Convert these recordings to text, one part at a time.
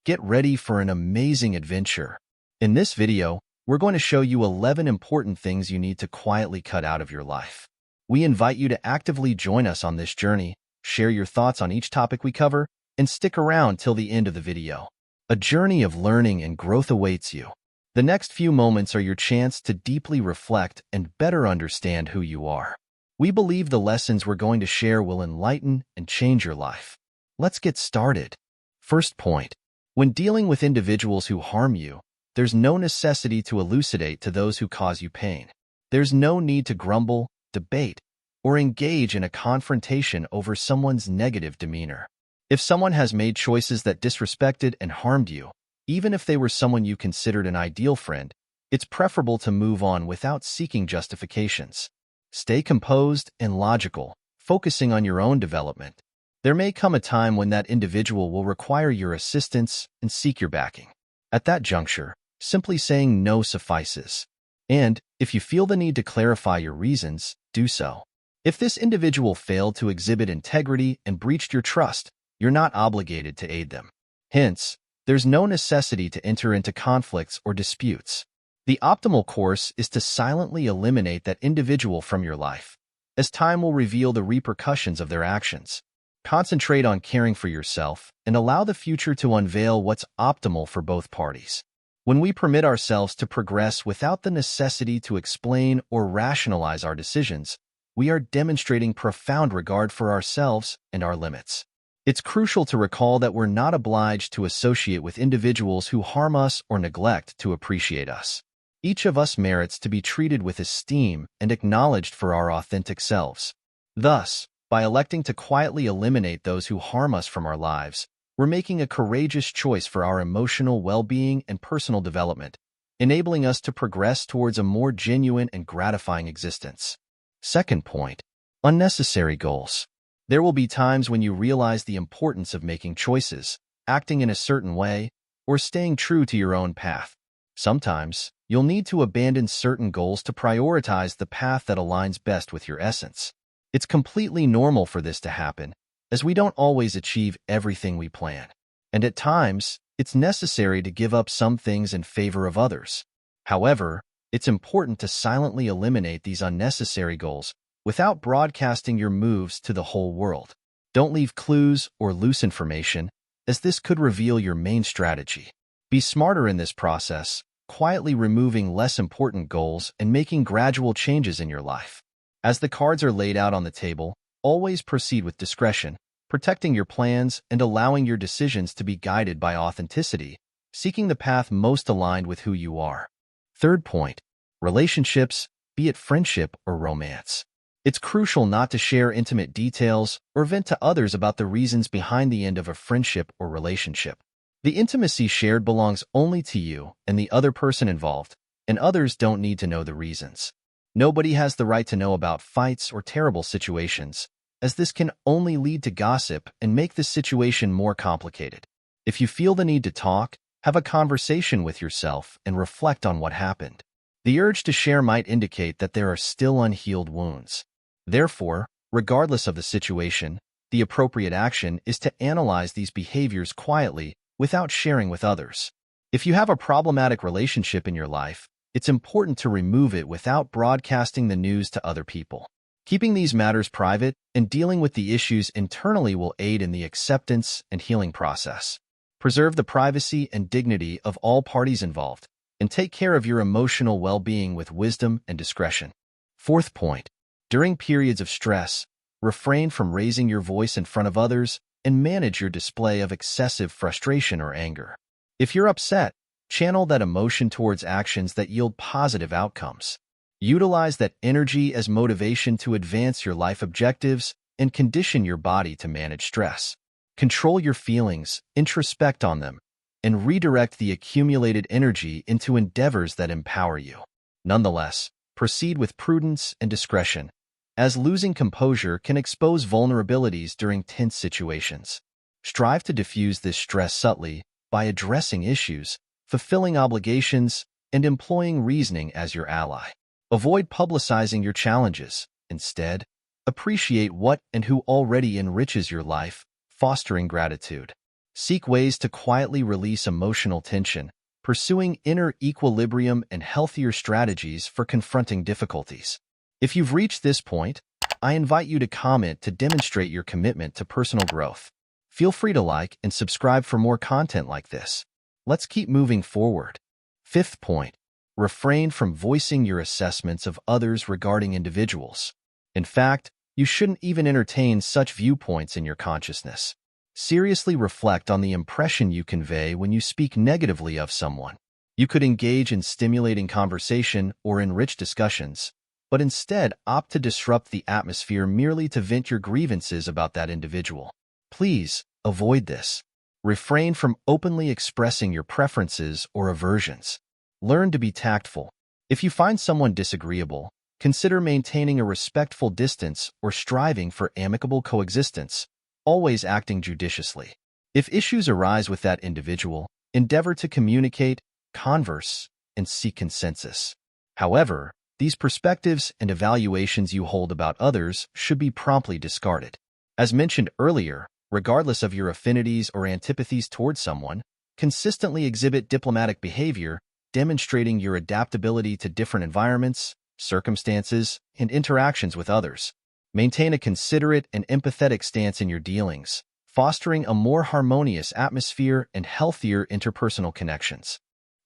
Get ready for an amazing adventure. In this video, we're going to show you 11 important things you need to quietly cut out of your life. We invite you to actively join us on this journey, share your thoughts on each topic we cover, and stick around till the end of the video. A journey of learning and growth awaits you. The next few moments are your chance to deeply reflect and better understand who you are. We believe the lessons we're going to share will enlighten and change your life. Let's get started. First point. When dealing with individuals who harm you, there's no necessity to elucidate to those who cause you pain. There's no need to grumble, debate, or engage in a confrontation over someone's negative demeanor. If someone has made choices that disrespected and harmed you, even if they were someone you considered an ideal friend, it's preferable to move on without seeking justifications. Stay composed and logical, focusing on your own development. There may come a time when that individual will require your assistance and seek your backing. At that juncture, simply saying no suffices. And, if you feel the need to clarify your reasons, do so. If this individual failed to exhibit integrity and breached your trust, you're not obligated to aid them. Hence, there's no necessity to enter into conflicts or disputes. The optimal course is to silently eliminate that individual from your life, as time will reveal the repercussions of their actions. Concentrate on caring for yourself and allow the future to unveil what's optimal for both parties. When we permit ourselves to progress without the necessity to explain or rationalize our decisions, we are demonstrating profound regard for ourselves and our limits. It's crucial to recall that we're not obliged to associate with individuals who harm us or neglect to appreciate us. Each of us merits to be treated with esteem and acknowledged for our authentic selves. Thus, by electing to quietly eliminate those who harm us from our lives, we're making a courageous choice for our emotional well-being and personal development, enabling us to progress towards a more genuine and gratifying existence. Second point, unnecessary goals. There will be times when you realize the importance of making choices, acting in a certain way, or staying true to your own path. Sometimes, you'll need to abandon certain goals to prioritize the path that aligns best with your essence. It's completely normal for this to happen, as we don't always achieve everything we plan. And at times, it's necessary to give up some things in favor of others. However, it's important to silently eliminate these unnecessary goals without broadcasting your moves to the whole world. Don't leave clues or loose information, as this could reveal your main strategy. Be smarter in this process, quietly removing less important goals and making gradual changes in your life. As the cards are laid out on the table, always proceed with discretion, protecting your plans and allowing your decisions to be guided by authenticity, seeking the path most aligned with who you are. Third point, relationships, be it friendship or romance. It's crucial not to share intimate details or vent to others about the reasons behind the end of a friendship or relationship. The intimacy shared belongs only to you and the other person involved, and others don't need to know the reasons. Nobody has the right to know about fights or terrible situations, as this can only lead to gossip and make the situation more complicated. If you feel the need to talk, have a conversation with yourself and reflect on what happened. The urge to share might indicate that there are still unhealed wounds. Therefore, regardless of the situation, the appropriate action is to analyze these behaviors quietly without sharing with others. If you have a problematic relationship in your life, it's important to remove it without broadcasting the news to other people. Keeping these matters private and dealing with the issues internally will aid in the acceptance and healing process. Preserve the privacy and dignity of all parties involved, and take care of your emotional well-being with wisdom and discretion. Fourth point, during periods of stress, refrain from raising your voice in front of others and manage your display of excessive frustration or anger. If you're upset, channel that emotion towards actions that yield positive outcomes. Utilize that energy as motivation to advance your life objectives and condition your body to manage stress. Control your feelings, introspect on them, and redirect the accumulated energy into endeavors that empower you. Nonetheless, proceed with prudence and discretion, as losing composure can expose vulnerabilities during tense situations. Strive to diffuse this stress subtly by addressing issues, fulfilling obligations, and employing reasoning as your ally. Avoid publicizing your challenges. Instead, appreciate what and who already enriches your life, fostering gratitude. Seek ways to quietly release emotional tension, pursuing inner equilibrium and healthier strategies for confronting difficulties. If you've reached this point, I invite you to comment to demonstrate your commitment to personal growth. Feel free to like and subscribe for more content like this. Let's keep moving forward. Fifth point, refrain from voicing your assessments of others regarding individuals. In fact, you shouldn't even entertain such viewpoints in your consciousness. Seriously reflect on the impression you convey when you speak negatively of someone. You could engage in stimulating conversation or enrich discussions, but instead opt to disrupt the atmosphere merely to vent your grievances about that individual. Please avoid this. Refrain from openly expressing your preferences or aversions. Learn to be tactful. If you find someone disagreeable, consider maintaining a respectful distance or striving for amicable coexistence, always acting judiciously. If issues arise with that individual, endeavor to communicate, converse, and seek consensus. However, these perspectives and evaluations you hold about others should be promptly discarded. As mentioned earlier, regardless of your affinities or antipathies towards someone, consistently exhibit diplomatic behavior, demonstrating your adaptability to different environments, circumstances, and interactions with others. Maintain a considerate and empathetic stance in your dealings, fostering a more harmonious atmosphere and healthier interpersonal connections.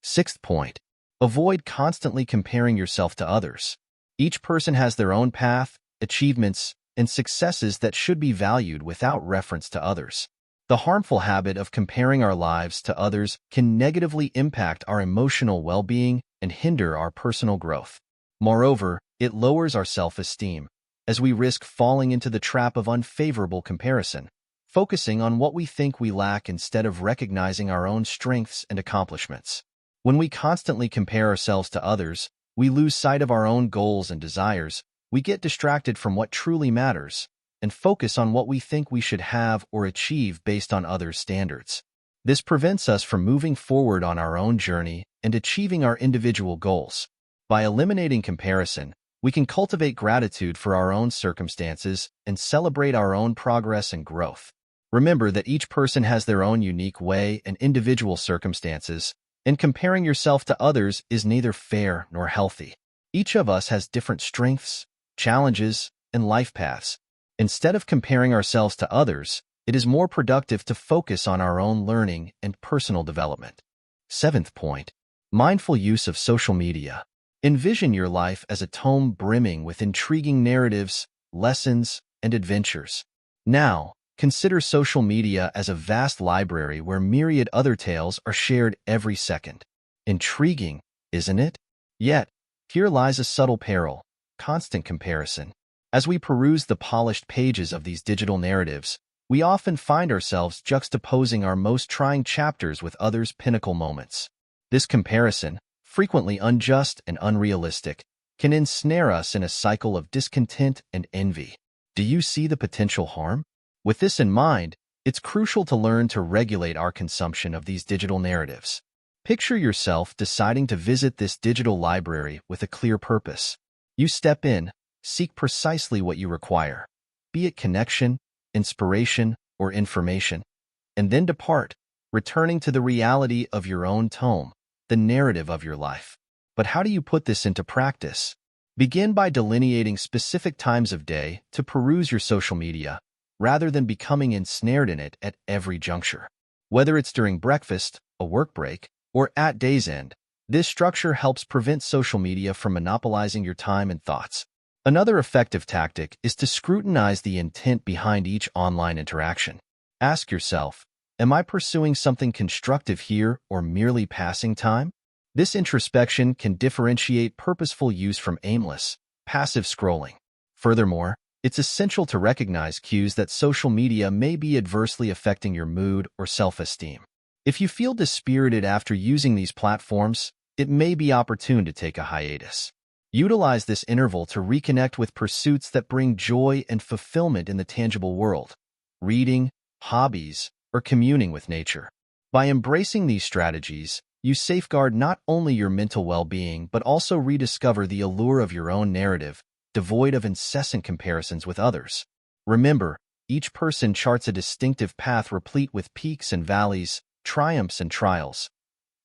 Sixth point, avoid constantly comparing yourself to others. Each person has their own path, achievements, and successes that should be valued without reference to others. The harmful habit of comparing our lives to others can negatively impact our emotional well-being and hinder our personal growth. Moreover, it lowers our self-esteem, as we risk falling into the trap of unfavorable comparison, focusing on what we think we lack instead of recognizing our own strengths and accomplishments. When we constantly compare ourselves to others, we lose sight of our own goals and desires, we get distracted from what truly matters, and focus on what we think we should have or achieve based on others' standards. This prevents us from moving forward on our own journey and achieving our individual goals. By eliminating comparison, we can cultivate gratitude for our own circumstances and celebrate our own progress and growth. Remember that each person has their own unique way and individual circumstances, and comparing yourself to others is neither fair nor healthy. Each of us has different strengths, challenges, and life paths. Instead of comparing ourselves to others, it is more productive to focus on our own learning and personal development. Seventh point, mindful use of social media. Envision your life as a tome brimming with intriguing narratives, lessons, and adventures. Now, consider social media as a vast library where myriad other tales are shared every second. Intriguing, isn't it? Yet, here lies a subtle peril: constant comparison. As we peruse the polished pages of these digital narratives, we often find ourselves juxtaposing our most trying chapters with others' pinnacle moments. This comparison, frequently unjust and unrealistic, can ensnare us in a cycle of discontent and envy. Do you see the potential harm? With this in mind, it's crucial to learn to regulate our consumption of these digital narratives. Picture yourself deciding to visit this digital library with a clear purpose. You step in, seek precisely what you require, be it connection, inspiration, or information, and then depart, returning to the reality of your own tome, the narrative of your life. But how do you put this into practice? Begin by delineating specific times of day to peruse your social media, rather than becoming ensnared in it at every juncture. Whether it's during breakfast, a work break, or at day's end, this structure helps prevent social media from monopolizing your time and thoughts. Another effective tactic is to scrutinize the intent behind each online interaction. Ask yourself, am I pursuing something constructive here or merely passing time? This introspection can differentiate purposeful use from aimless, passive scrolling. Furthermore, it's essential to recognize cues that social media may be adversely affecting your mood or self-esteem. If you feel dispirited after using these platforms, it may be opportune to take a hiatus. Utilize this interval to reconnect with pursuits that bring joy and fulfillment in the tangible world: reading, hobbies, or communing with nature. By embracing these strategies, you safeguard not only your mental well-being but also rediscover the allure of your own narrative, devoid of incessant comparisons with others. Remember, Each person charts a distinctive path replete with peaks and valleys, triumphs and trials.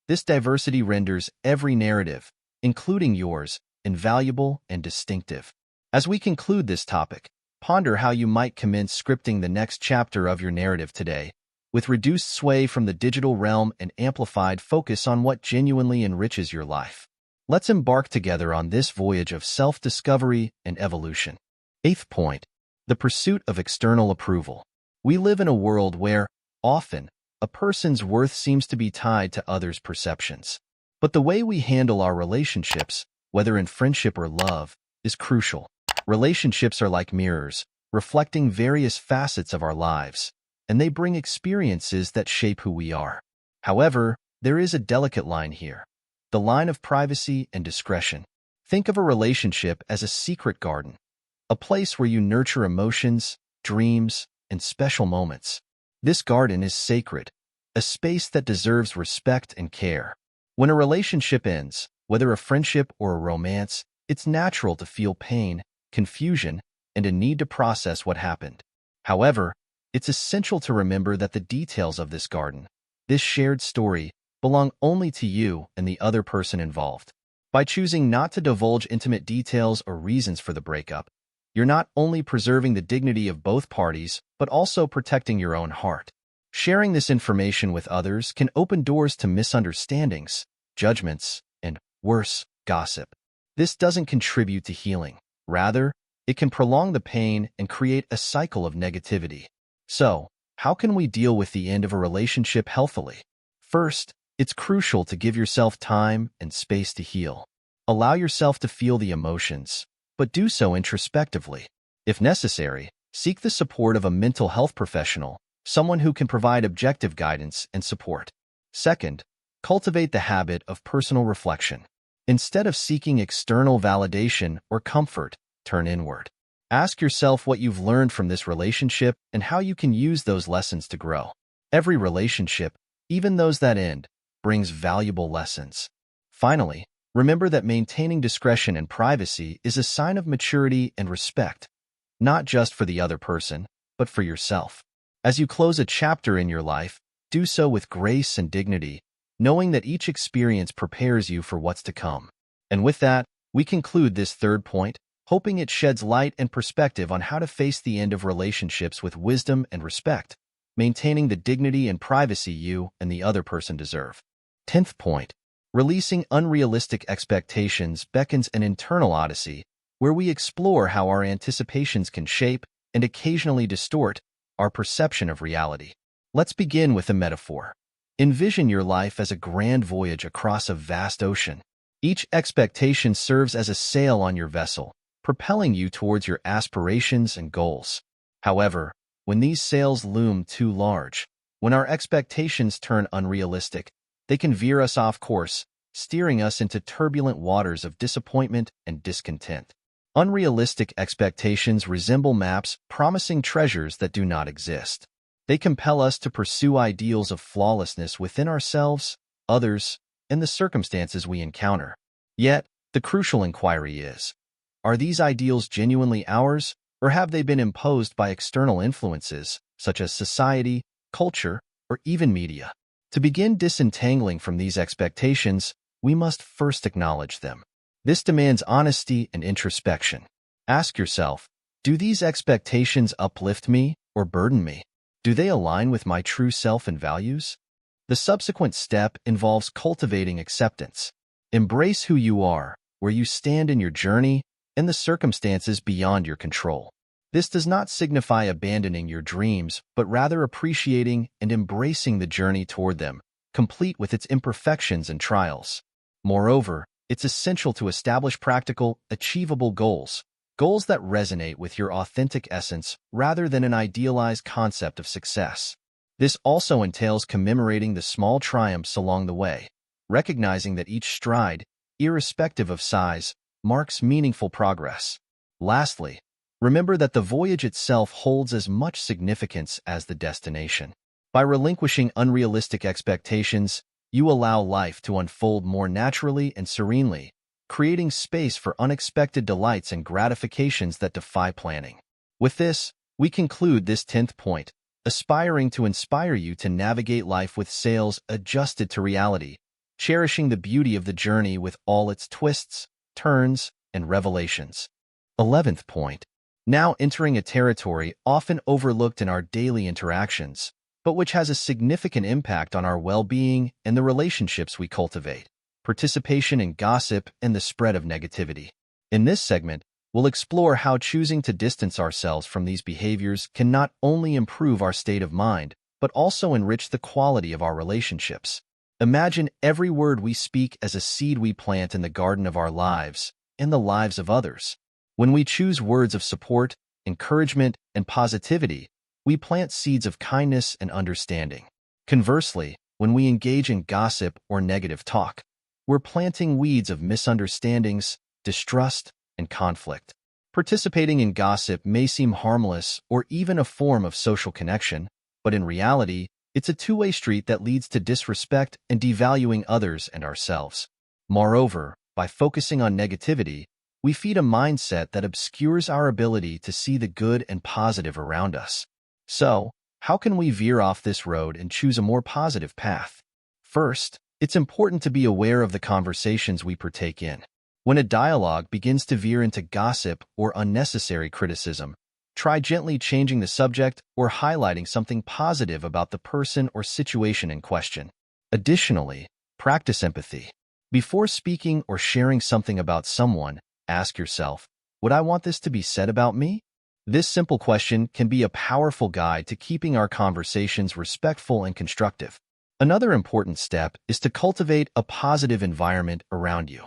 This diversity renders every narrative, including yours, invaluable and distinctive. As we conclude this topic, ponder how you might commence scripting the next chapter of your narrative today, with reduced sway from the digital realm and amplified focus on what genuinely enriches your life. Let's embark together on this voyage of self-discovery and evolution. Eighth point, the pursuit of external approval. We live in a world where, often, a person's worth seems to be tied to others' perceptions. But the way we handle our relationships, whether in friendship or love, is crucial. Relationships are like mirrors, reflecting various facets of our lives, and they bring experiences that shape who we are. However, there is a delicate line here, the line of privacy and discretion. Think of a relationship as a secret garden, a place where you nurture emotions, dreams, and special moments. This garden is sacred, a space that deserves respect and care. When a relationship ends, whether a friendship or a romance, it's natural to feel pain, confusion, and a need to process what happened. However, it's essential to remember that the details of this garden, this shared story, belong only to you and the other person involved. By choosing not to divulge intimate details or reasons for the breakup, you're not only preserving the dignity of both parties, but also protecting your own heart. Sharing this information with others can open doors to misunderstandings, judgments, and, worse, gossip. This doesn't contribute to healing. Rather, it can prolong the pain and create a cycle of negativity. So, how can we deal with the end of a relationship healthily? First, it's crucial to give yourself time and space to heal. Allow yourself to feel the emotions, but do so introspectively. If necessary, seek the support of a mental health professional, someone who can provide objective guidance and support. Second, cultivate the habit of personal reflection. Instead of seeking external validation or comfort, turn inward. Ask yourself what you've learned from this relationship and how you can use those lessons to grow. Every relationship, even those that end, brings valuable lessons. Finally, remember that maintaining discretion and privacy is a sign of maturity and respect, not just for the other person, but for yourself. As you close a chapter in your life, do so with grace and dignity, knowing that each experience prepares you for what's to come. And with that, we conclude this third point, hoping it sheds light and perspective on how to face the end of relationships with wisdom and respect, maintaining the dignity and privacy you and the other person deserve. 10th point, releasing unrealistic expectations beckons an internal odyssey where we explore how our anticipations can shape and occasionally distort our perception of reality. Let's begin with a metaphor. Envision your life as a grand voyage across a vast ocean. Each expectation serves as a sail on your vessel, propelling you towards your aspirations and goals. However, when these sails loom too large, when our expectations turn unrealistic, they can veer us off course, steering us into turbulent waters of disappointment and discontent. Unrealistic expectations resemble maps promising treasures that do not exist. They compel us to pursue ideals of flawlessness within ourselves, others, and the circumstances we encounter. Yet, the crucial inquiry is, are these ideals genuinely ours, or have they been imposed by external influences, such as society, culture, or even media? To begin disentangling from these expectations, we must first acknowledge them. This demands honesty and introspection. Ask yourself, do these expectations uplift me or burden me? Do they align with my true self and values? The subsequent step involves cultivating acceptance. Embrace who you are, where you stand in your journey, and the circumstances beyond your control. This does not signify abandoning your dreams, but rather appreciating and embracing the journey toward them, complete with its imperfections and trials. Moreover, it's essential to establish practical, achievable goals that resonate with your authentic essence rather than an idealized concept of success. This also entails commemorating the small triumphs along the way, recognizing that each stride, irrespective of size, marks meaningful progress. Lastly, remember that the voyage itself holds as much significance as the destination. By relinquishing unrealistic expectations, you allow life to unfold more naturally and serenely, creating space for unexpected delights and gratifications that defy planning. With this, we conclude this 10th point, aspiring to inspire you to navigate life with sails adjusted to reality, cherishing the beauty of the journey with all its twists, turns, and revelations. 11th point, now entering a territory often overlooked in our daily interactions, but which has a significant impact on our well-being and the relationships we cultivate, participation in gossip and the spread of negativity. In this segment, we'll explore how choosing to distance ourselves from these behaviors can not only improve our state of mind, but also enrich the quality of our relationships. Imagine every word we speak as a seed we plant in the garden of our lives and the lives of others. When we choose words of support, encouragement, and positivity, we plant seeds of kindness and understanding. Conversely, when we engage in gossip or negative talk, we're planting weeds of misunderstandings, distrust, and conflict. Participating in gossip may seem harmless or even a form of social connection, but in reality, it's a two-way street that leads to disrespect and devaluing others and ourselves. Moreover, by focusing on negativity, we feed a mindset that obscures our ability to see the good and positive around us. So, how can we veer off this road and choose a more positive path? First, it's important to be aware of the conversations we partake in. When a dialogue begins to veer into gossip or unnecessary criticism, try gently changing the subject or highlighting something positive about the person or situation in question. Additionally, practice empathy. Before speaking or sharing something about someone, ask yourself, would I want this to be said about me? This simple question can be a powerful guide to keeping our conversations respectful and constructive. Another important step is to cultivate a positive environment around you.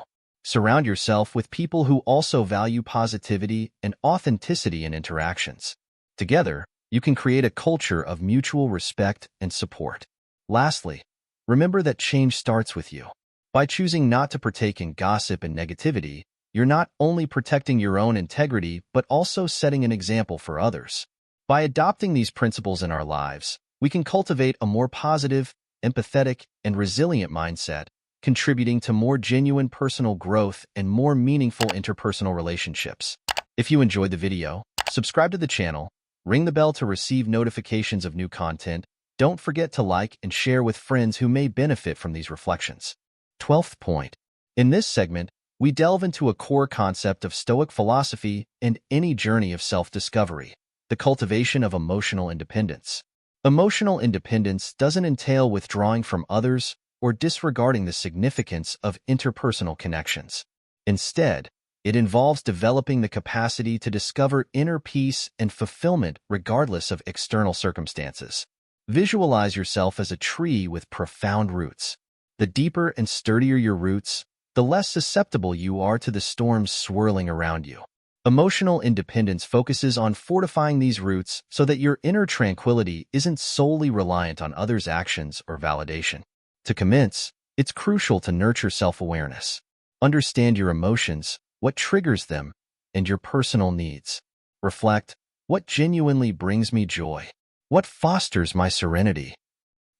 Surround yourself with people who also value positivity and authenticity in interactions. Together, you can create a culture of mutual respect and support. Lastly, remember that change starts with you. By choosing not to partake in gossip and negativity, you're not only protecting your own integrity, but also setting an example for others. By adopting these principles in our lives, we can cultivate a more positive, empathetic, and resilient mindset, contributing to more genuine personal growth and more meaningful interpersonal relationships. If you enjoyed the video, subscribe to the channel, ring the bell to receive notifications of new content. Don't forget to like and share with friends who may benefit from these reflections. 12th point. In this segment, we delve into a core concept of Stoic philosophy and any journey of self-discovery, the cultivation of emotional independence. Emotional independence doesn't entail withdrawing from others or disregarding the significance of interpersonal connections. Instead, it involves developing the capacity to discover inner peace and fulfillment regardless of external circumstances. Visualize yourself as a tree with profound roots. The deeper and sturdier your roots, the less susceptible you are to the storms swirling around you. Emotional independence focuses on fortifying these roots so that your inner tranquility isn't solely reliant on others' actions or validation. To commence, it's crucial to nurture self-awareness. Understand your emotions, what triggers them, and your personal needs. Reflect, what genuinely brings me joy? What fosters my serenity?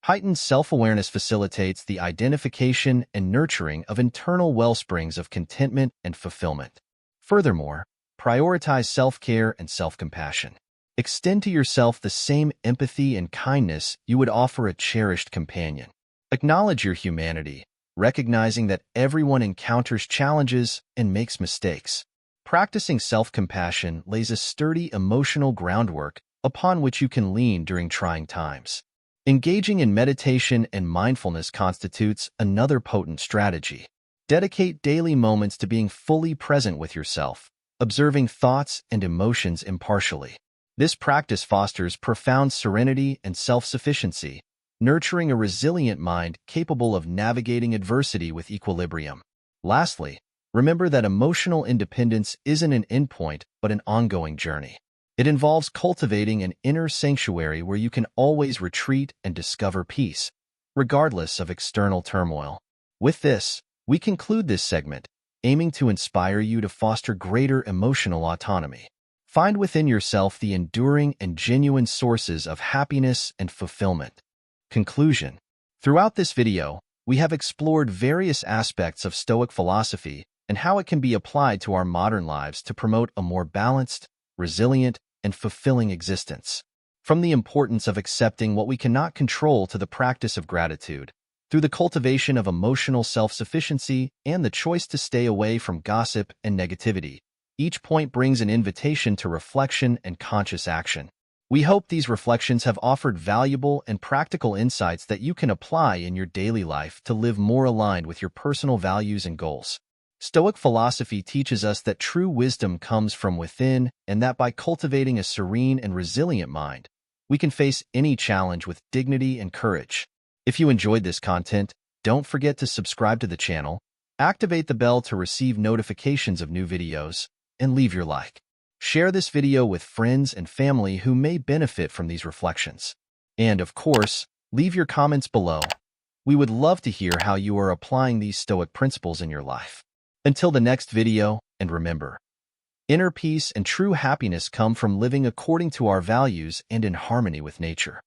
Heightened self-awareness facilitates the identification and nurturing of internal wellsprings of contentment and fulfillment. Furthermore, prioritize self-care and self-compassion. Extend to yourself the same empathy and kindness you would offer a cherished companion. Acknowledge your humanity, recognizing that everyone encounters challenges and makes mistakes. Practicing self-compassion lays a sturdy emotional groundwork upon which you can lean during trying times. Engaging in meditation and mindfulness constitutes another potent strategy. Dedicate daily moments to being fully present with yourself, observing thoughts and emotions impartially. This practice fosters profound serenity and self-sufficiency, nurturing a resilient mind capable of navigating adversity with equilibrium. Lastly, remember that emotional independence isn't an endpoint but an ongoing journey. It involves cultivating an inner sanctuary where you can always retreat and discover peace, regardless of external turmoil. With this, we conclude this segment, aiming to inspire you to foster greater emotional autonomy. Find within yourself the enduring and genuine sources of happiness and fulfillment. Conclusion. Throughout this video, we have explored various aspects of Stoic philosophy and how it can be applied to our modern lives to promote a more balanced, resilient, and fulfilling existence. From the importance of accepting what we cannot control to the practice of gratitude, through the cultivation of emotional self-sufficiency and the choice to stay away from gossip and negativity, each point brings an invitation to reflection and conscious action. We hope these reflections have offered valuable and practical insights that you can apply in your daily life to live more aligned with your personal values and goals. Stoic philosophy teaches us that true wisdom comes from within and that by cultivating a serene and resilient mind, we can face any challenge with dignity and courage. If you enjoyed this content, don't forget to subscribe to the channel, activate the bell to receive notifications of new videos, and leave your like. Share this video with friends and family who may benefit from these reflections. And, of course, leave your comments below. We would love to hear how you are applying these Stoic principles in your life. Until the next video, and remember, inner peace and true happiness come from living according to our values and in harmony with nature.